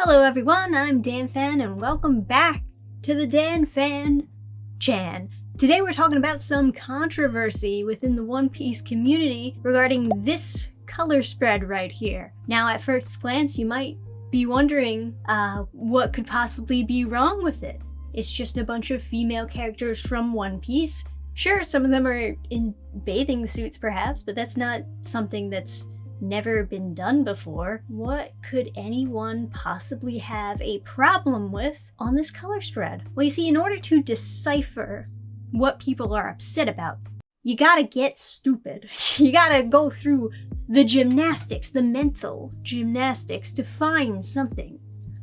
Hello everyone, I'm dannphan and welcome back to the dannphan chan. Today we're talking about some controversy within the One Piece community regarding this color spread right here. Now at first glance you might be wondering what could possibly be wrong with it. It's just a bunch of female characters from One Piece. Sure, some of them are in bathing suits perhaps, but that's not something that's never been done before. What could anyone possibly have a problem with on this color spread? Well, you see, in order to decipher what people are upset about, you gotta get stupid. You gotta go through the gymnastics, the mental gymnastics to find something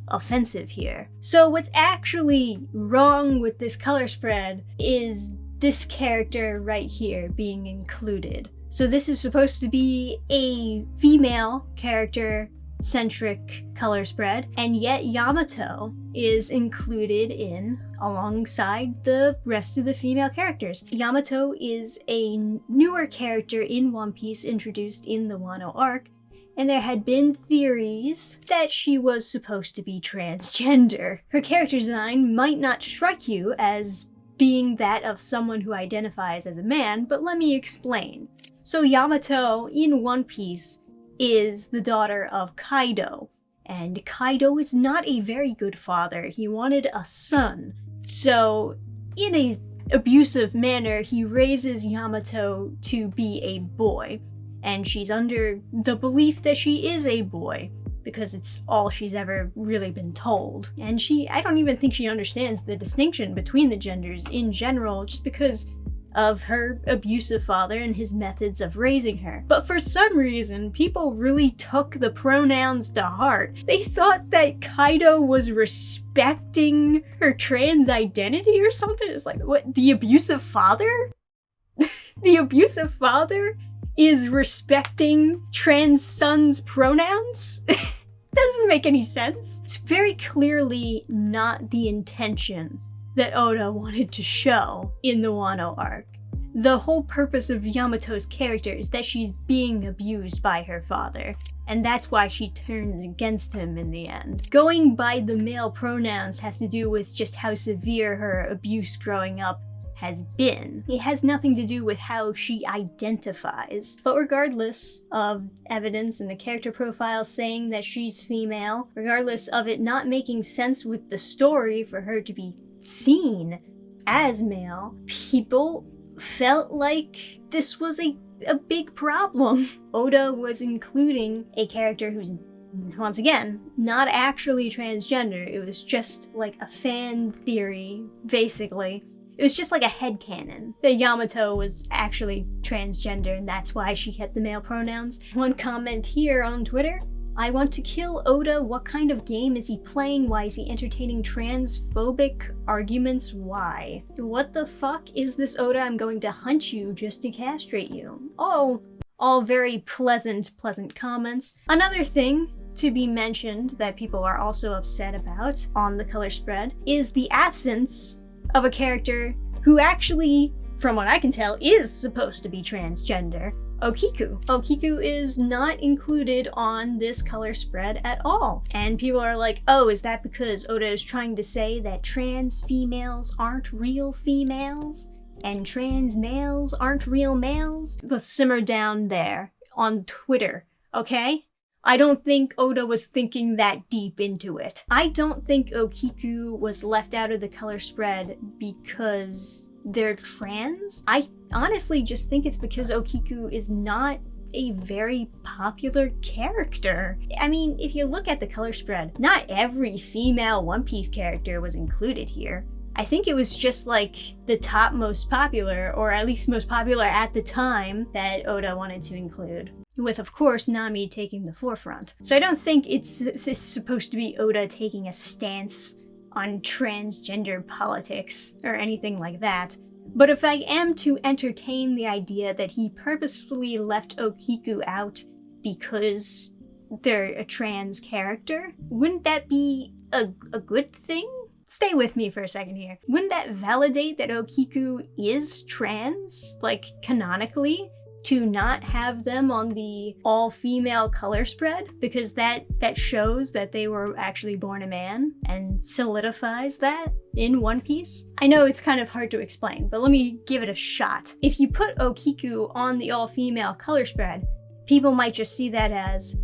offensive here. So what's actually wrong with this color spread is this character right here being included. So this is supposed to be a female character-centric color spread, and yet Yamato is included in alongside the rest of the female characters. Yamato is a newer character in One Piece introduced in the Wano arc, and there had been theories that she was supposed to be transgender. Her character design might not strike you as being that of someone who identifies as a man, but let me explain. So Yamato in One Piece is the daughter of Kaido, and Kaido is not a very good father. He wanted a son. So in an abusive manner, he raises Yamato to be a boy, and she's under the belief that she is a boy because it's all she's ever really been told. And I don't even think she understands the distinction between the genders in general, just because of her abusive father and his methods of raising her. But for some reason, people really took the pronouns to heart. They thought that Kaido was respecting her trans identity or something. It's like, what, the abusive father? The abusive father is respecting trans son's pronouns? Doesn't make any sense. It's very clearly not the intention that Oda wanted to show in the Wano arc. The whole purpose of Yamato's character is that she's being abused by her father, and that's why she turns against him in the end. Going by the male pronouns has to do with just how severe her abuse growing up has been. It has nothing to do with how she identifies. But regardless of evidence in the character profile saying that she's female, regardless of it not making sense with the story for her to be seen as male, people felt like this was a big problem. Oda was including a character who's, once again, not actually transgender. It was just like a fan theory, basically. It was just like a headcanon that Yamato was actually transgender and that's why she had the male pronouns. One comment here on Twitter: I want to kill Oda. What kind of game is he playing? Why is he entertaining transphobic arguments? Why? What the fuck is this, Oda? I'm going to hunt you just to castrate you. Oh, all very pleasant comments. Another thing to be mentioned that people are also upset about on the color spread is the absence of a character who actually, from what I can tell, is supposed to be transgender. Okiku. Okiku is not included on this color spread at all. And people are like, oh, is that because Oda is trying to say that trans females aren't real females? And trans males aren't real males? Let's simmer down there on Twitter, okay? I don't think Oda was thinking that deep into it. I don't think Okiku was left out of the color spread because they're trans. I honestly just think it's because Okiku is not a very popular character. I mean, if you look at the color spread, not every female One Piece character was included here. I think it was just like the top most popular, or at least most popular at the time, that Oda wanted to include. With, of course, Nami taking the forefront. So I don't think it's supposed to be Oda taking a stance on transgender politics or anything like that. But if I am to entertain the idea that he purposefully left Okiku out because they're a trans character, wouldn't that be a good thing? Stay with me for a second here. Wouldn't that validate that Okiku is trans, like canonically? to not have them on the all-female color spread, because that shows that they were actually born a man and solidifies that in One Piece. I know it's kind of hard to explain, but let me give it a shot. If you put Okiku on the all-female color spread, people might just see that as,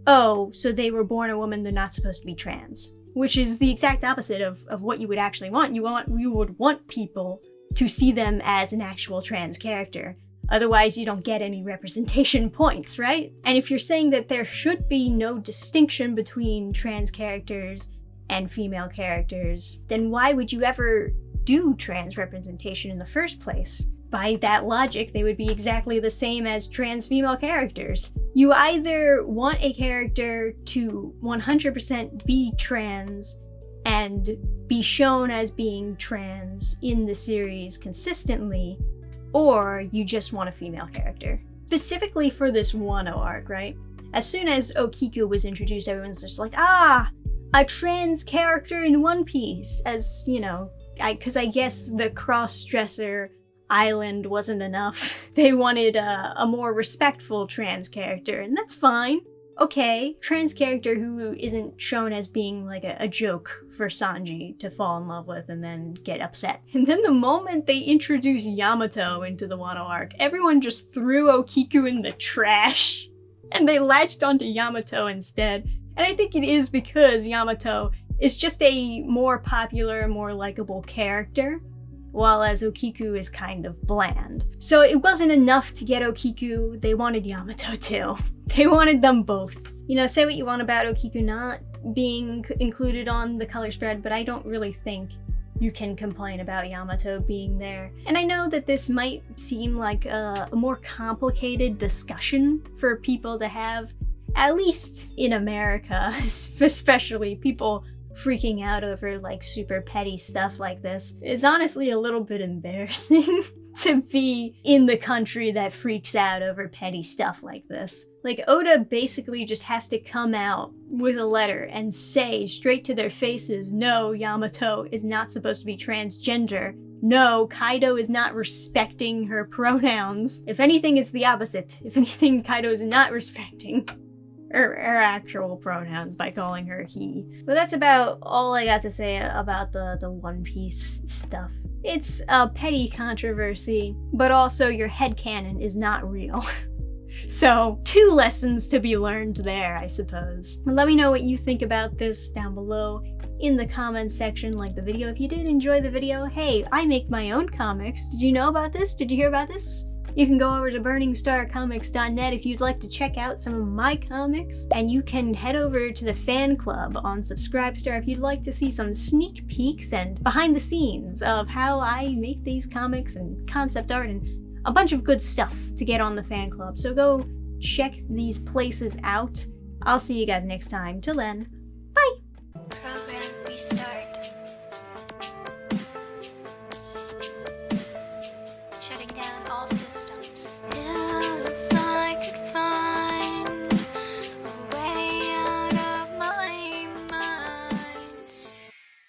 oh, so they were born a woman, they're not supposed to be trans. Which is the exact opposite of what you would actually want. You would want people to see them as an actual trans character. Otherwise, you don't get any representation points, right? And if you're saying that there should be no distinction between trans characters and female characters, then why would you ever do trans representation in the first place? By that logic, they would be exactly the same as trans female characters. You either want a character to 100% be trans and be shown as being trans in the series consistently, or you just want a female character. Specifically for this Wano arc, right? As soon as Okiku was introduced, everyone's just like, a trans character in One Piece, as, you know, because I guess the cross-dresser island wasn't enough. They wanted a more respectful trans character, and that's fine. Okay, trans character who isn't shown as being like a joke for Sanji to fall in love with and then get upset. And then the moment they introduce Yamato into the Wano arc, everyone just threw Okiku in the trash and they latched onto Yamato instead. And I think it is because Yamato is just a more popular, more likable character, while as Okiku is kind of bland. So it wasn't enough to get Okiku, they wanted Yamato too. They wanted them both. You know, say what you want about Okiku not being included on the color spread, but I don't really think you can complain about Yamato being there. And I know that this might seem like a more complicated discussion for people to have, at least in America, especially people freaking out over like super petty stuff like this. It's honestly a little bit embarrassing to be in the country that freaks out over petty stuff like this. Like, Oda basically just has to come out with a letter and say straight to their faces, no, Yamato is not supposed to be transgender. No, Kaido is not respecting her pronouns. If anything, it's the opposite. If anything, Kaido is not respecting her actual pronouns by calling her he. But that's about all I got to say about the One Piece stuff. It's a petty controversy, but also your headcanon is not real. So, 2 lessons to be learned there, I suppose. Let me know what you think about this down below in the comments section. Like the video if you did enjoy the video. Hey, I make my own comics. Did you know about this? Did you hear about this? You can go over to burningstarcomics.net if you'd like to check out some of my comics, and you can head over to the fan club on Subscribestar if you'd like to see some sneak peeks and behind the scenes of how I make these comics and concept art and a bunch of good stuff to get on the fan club. So go check these places out. I'll see you guys next time. Till then, bye! Program restart.